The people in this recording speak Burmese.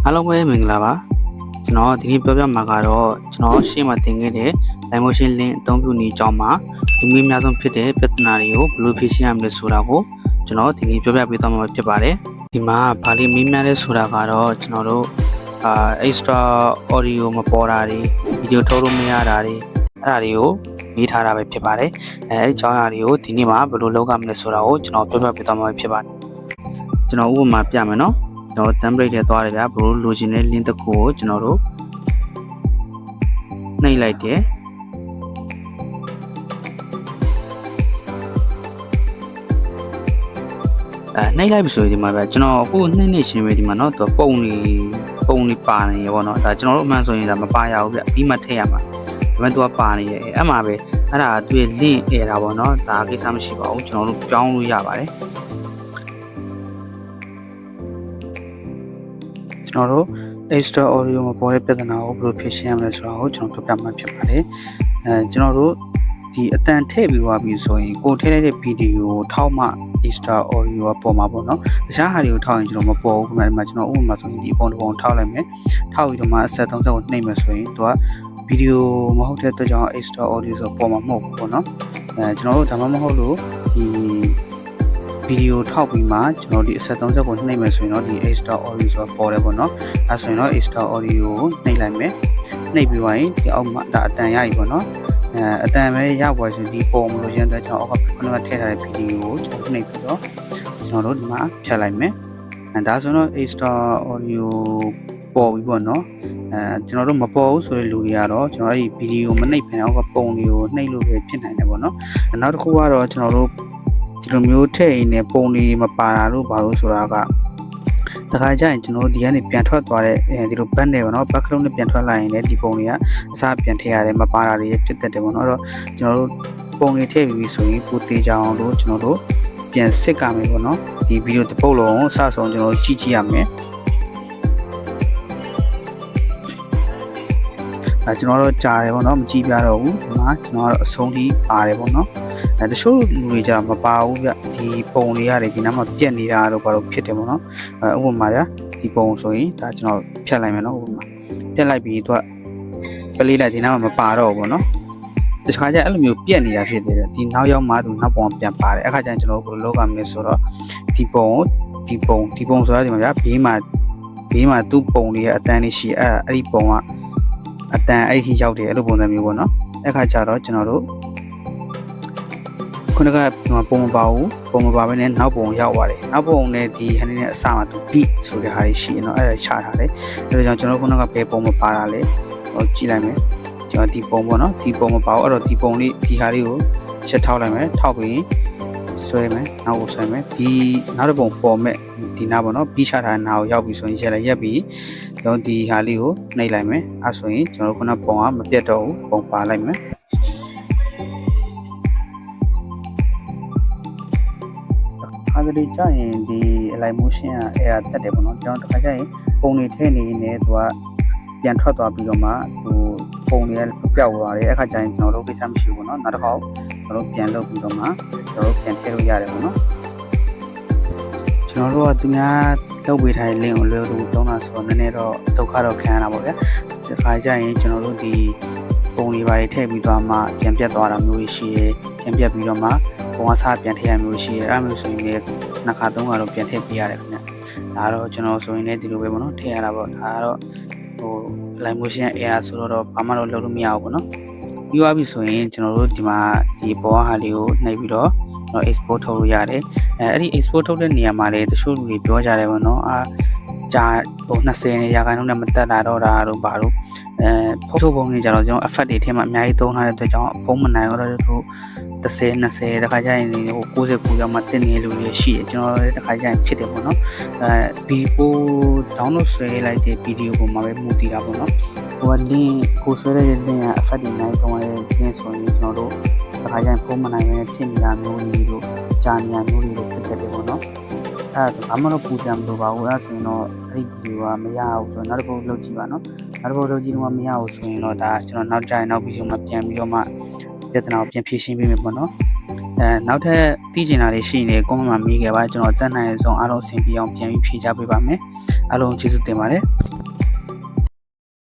အားလုံးပဲမင်္ဂလာပါကျွန်တော်ဒီနေ့ပြောပြမှာကတော့ကျွန်တော်ရှေ့မှာသင်ခဲ့တဲ့ live motion link အသုံးပြုနည်းအကြောင်းမှာဒီမေးများဆုံးဖြစ်တဲ့ပြဿနာတွေကိုဘယ်လိုဖြေရှင်းရမလဲဆိုတာကိုကျွန်တော်ဒီနေ့ပြောပြပေးသွားမှာဖြစ်ပါတယ်ဒီမှာဗာလေးမေးများလဲဆိုတာကတော့ကျွန်တော်တို့ extra audio မပေါ်တာတွေ video ထုတ်လို့မရတာတွေအဲ့ဒါတွေကိုမေးထားတာပဲဖြစ်ပါတယ်အဲဒီအကြောင်းအရာတွေကိုဒီနေ့မှာဘယ်လိုလုပ်ရမလဲဆိုတာကိုကျွန်တော်ပြောပြပေးသွားမှာဖြစ်ပါတယ်ကျွန်တော်ဥပမာပြမယ်နော်ကျွန်တော် template ထဲသွားတယ်ဗျာဘလို့လိုချင်တဲ့ link တစ်ခုကိုကျွန်တော်တို့နှိပ်လိုက်တယ်နှိပ်လိုက်ပြီဆိုရင်ဒီမှာဗျာကျွန်တော်အခုနှိပ်ရှင်းပဲဒီမှာเนาะသူပုံနေပါနေရပေါ့เนาะဒါကျွန်တော်တို့အမှန်ဆိုရင်ဒါမပါရဘူးဗျာပြီးမှထည့်ရမှာဒါပေမဲ့သူကပါနေရဲ့အဲ့မှာပဲအဲ့ဒါသူရဲ့ link ဧတာပေါ့เนาะဒါကိစ္စမရှိပါဘူးကျွန်တော်တို့ပြောင်းလို့ရပါတယ်ကျွန်တော်တို့ extra audio မပေါ်တဲ့ပြဿနာကိုဘယ်လိုဖြေရှင်းရမလဲဆိုတာကိုကျွန်တော်ပြောပြမှာဖြစ်ပါတယ်ကျွန်တော်တို့ဒီအတန်ထည့်ပြီးသွားပြီဆိုရင်ကိုထည့်လိုက်တဲ့ဗီဒီယိုကိုထောက်မှ extra audio ကပေါ်မှာပေါ့နော်တခြားဟာတွေကိုထောက်ရင်ကျွန်တော်မပေါ်ဘူးခင်ဗျာဒီမှာကျွန်တော်ဥပမာဆိုရင်ဒီပုံတစ်ပုံထောက်လိုက်မယ်ထောက်ပြီးတော့မှအဆက်30ကိုနှိပ်မယ်ဆိုရင်သူကဗီဒီယိုမဟုတ်တဲ့အတွက်ကြောင့် extra audio ဆိုပေါ်မှာမဟုတ်ဘူးပေါ့နော်ကျွန်တော်တို့ဒါမှမဟုတ်လို့ဒီဗီဒီယိုထောက်ပြီးမှကျွန်တော်ဒီအဆက်30ကိုနှိပ်မယ်ဆိုရင်တော့ဒီ extra audio ဆိုပေါ်တယ်ပေါ့နော်အဲဆိုရင်တော့ extra audio ကိုနှိပ်လိုက်မယ်နှိပ်ပြီးသွားရင်ဒီအောက်မှာဒါအတန်ရပြီပေါ့နော်အတန်ပဲရပါဆိုဒီပုံမလို့ရတဲ့ကျွန်တော်အောက်ကခုနကထည့်ထားတဲ့ဗီဒီယိုကိုကျွန်တော်နှိပ်ပြီးတော့ကျွန်တော်တို့ဒီမှာဖြတ်လိုက်မယ်ဒါဆိုတော့ extra audio ပေါ်ပြီပေါ့နော်ကျွန်တော်တို့မပေါ်ဘူးဆိုတဲ့လူတွေကတော့ကျွန်တော်အဲ့ဒီဗီဒီယိုမနှိပ်ဖ ೇನೆ အောက်ကပုံတွေကိုနှိပ်လို့ပဲဖြစ်နိုင်တယ်ပေါ့နော်နောက်တစ်ခုကတော့ကျွန်တော်တို့ဒီလိုမျိုးထည့်ရင်လည်းပုံတွေမပါတာလို့ဘာလို့ဆိုတာကတခါကျရင်ကျွန်တော်တို့ဒီကနေပြန်ထွက်သွားတဲ့ဒီလိုဘတ်နဲ့ပေါ့နော်ဘတ်ကလုံးနဲ့ပြန်ထွက်လာရင်လည်းဒီပုံတွေကအစားပြန်ထည့်ရတယ်မပါတာတွေဖြစ်တတ်တယ်ပေါ့နော်အဲ့တော့ကျွန်တော်တို့ပုံတွေထည့်ပြီးဆိုရင်ပိုသေးကြအောင်လို့ကျွန်တော်တို့ပြန်စစ်ကမယ်ပေါ့နော်ဒီဗီဒီယိုတစ်ပုတ်လုံးအစဆုံးကျွန်တော်တို့ကြည့်ရမယ်ကျွန်တော်တို့ကြားတယ်ပေါ့နော်မကြည့်ပြတော့ဘူးဒီမှာကျွန်တော်တို့အဆုံးထိပါတယ်ပေါ့နော်တချို့လူတွေကြမပါဘူးဗျဒီပုံတွေရတယ်ဒီနားမှာပြက်နေတာတော့ဘာလို့ဖြစ်တယ်ပေါ့နော်ဥပမာဗျဒီပုံဆိုရင်ဒါကျွန်တော်ဖြတ်လိုက်မယ်နော်ဥပမာဖြတ်လိုက်ပြီးသူကပလေးလိုက်ဒီနားမှာမပါတော့ဘူးပေါ့နော်တခြားကျအဲ့လိုမျိုးပြက်နေတာဖြစ်တယ်ဒီနောက်ရောက်မှသူနောက်ပုံပြန်ပါတယ်အခါကျရင်ကျွန်တော်တို့ဘယ်လိုလုပ်ရမလဲဆိုတော့ဒီပုံဆိုတာဒီမှာဗျဘေးမှာသူ့ပုံလေးရဲ့အတန်းလေးရှိအဲ့ဒီပုံကအတန်အဲ့ဒီရောက်တယ်အဲ့လိုပုံစံမျိုးပေါ့နော်အဲ့ခါကျတော့ကျွန်တော်တို့ခုနကပုံမပါဘူးပုံမပါဘဲနဲ့နောက်ပုံရောက်သွားတယ်နောက်ပုံနဲ့ဒီဟန်နဲ့အစမှာသူ beat ဆိုတဲ့ဟာတွေရှိရင်တော့အဲ့ဒါချထားတယ်အဲ့ဒါကြောင့်ကျွန်တော်ခုနကဘယ်ပုံမပါတာလဲဟိုကြည့်လိုက်မယ်ကျွန်တော်ဒီပုံပေါ့နော်ဒီပုံမပါဘူးအဲ့တော့ဒီပုံလေးဒီဟာလေးကိုချက်ထောက်လိုက်မယ်ထောက်ပြီးဆွဲမယ်နောက်ကိုဆွဲမယ်ဒီနောက်တစ်ပုံပေါ်မဲ့ဒီနားပေါ့နော်ပြီးချထားတဲ့နားကိုရောက်ပြီဆိုရင်ရက်ပြီးကျွန်တော်ဒီဟာလေးကိုနှိပ်လိုက်မယ်အဲဆိုရင်ကျွန်တော်ခုနပုံကမပြတ်တော့ဘူးပုံပါလိုက်မယ်အားတည်းကြရင်ဒီ live motion ကအဲ့ဒါတက်တယ်ပေါ့နော်ကျွန်တော်တခါကျရင်ပုံတွေထည့်နေနေသူကပြန်ထွက်သွားပြီးတော့မှသူပုံတွေကပျောက်သွားတယ်အခါကျရင်ကျွန်တော်တို့ကိစ္စမရှိဘူးပေါ့နော်နောက်တစ်ခါကျွန်တော်တို့ပြန်လုပ်ပြီးတော့မှကျွန်တော်တို့ပြန်ထည့်လို့ရတယ်ပေါ့နော်ကျွန်တော်တို့ကသူများလုပ်ပေးထားတဲ့ link ကိုလွယ်လို့သုံးတာဆိုတော့နည်းနည်းတော့ဒုက္ခတော့ခံရတာပေါ့ဗျာဒီခါကျရင်ကျွန်တော်တို့ဒီပုံတွေပါထည့်ပြီးသွားမှပြန်ပြတ်သွားတာမျိုးရှိရဲပြန်ပြတ်ပြီးတော့မှပုံအစားပြန်ထည့်ရမျိုးရှိရဲအဲ့မျိုးဆိုရင်လည်းနှစ်ခါသုံးခါတော့ပြန်ထည့်ပေးရတယ်ခင်ဗျဒါတော့ကျွန်တော်ဆိုရင်လည်းဒီလိုပဲပေါ့နော်ထည့်ရတာပေါ့ဒါကတော့ဟို live motion error ဆိုတော့ဘာမှတော့လုပ်လို့မရဘူးပေါ့နော်ပြီးသွားပြီဆိုရင်ကျွန်တော်တို့ဒီမှာဒီပေါ်ဟာလေးကိုနှိပ်ပြီးတော့export ထုတ်လို့ရတယ်အဲ့ဒီ export ထုတ်တဲ့နေရာမှာလည်းတချို့လူတွေပြောကြတယ်ပေါ့နော်ကြာဟို20ရာခိုင်နှုန်းနဲ့မတက်လာတော့တာတို့ဘာလို့ဖုန်းပုံတွေကြတော့ကျွန်တော် effect တွေထဲမှာအများကြီးသုံးထားတဲ့အတွက်ကြောင့်ဖုန်းမနိုင်တော့သူ10 20တခါကျရင်ဟို69ရောက်မှတင်နေလူတွေရှိတယ်ကျွန်တော်လည်းတခါကျရင်ဖြစ်တယ်ပေါ့နော်ဗီဒီယို download ဆွဲလိုက်တဲ့ဗီဒီယိုပုံမှာပဲမူတည်တာပေါ့နော်ဟို link ကိုဆွဲလိုက်တဲ့ link က effect တွေနိုင်သုံးရတဲ့ link ဆိုရင်ကျွန်တော်တို့တခါကျရင်ဖုန်းမနိုင်ပဲဖြစ်နေတာမျိုးတွေတို့ကြာနေရမျိုးတွေဖြစ်တတ်တယ်ပေါ့နော်အဲ့ဒါဘာမှတော့ပူကြမလို့ပါဘူးအဲ့ဆိုရင်တော့အဲ့ဒီဗီဒီယိုကမရဘူးဆိုတော့နောက်တစ်ပုတ်လုပ်ကြည့်ပါနော်နောက်တစ်ပုတ်လုပ်ကြည့်တော့မရဘူးဆိုရင်တော့ဒါကျွန်တော်နောက်ကြရင်နောက်ဗီဒီယိုမှာပြန်ပြီးတော့မှပြဿနာကိုပြန်ဖြေရှင်းပေးမယ်ပေါ့နော်နောက်ထပ်သိချင်တာတွေရှိနေကွန်မန့်မှာမေးခဲ့ပါကျွန်တော်တက်နိုင်ဆုံးအားလုံးအဆင်ပြေအောင်ပြန်ပြီးဖြေချပေးပါမယ်အားလုံးကျေးဇူးတင်ပါတယ်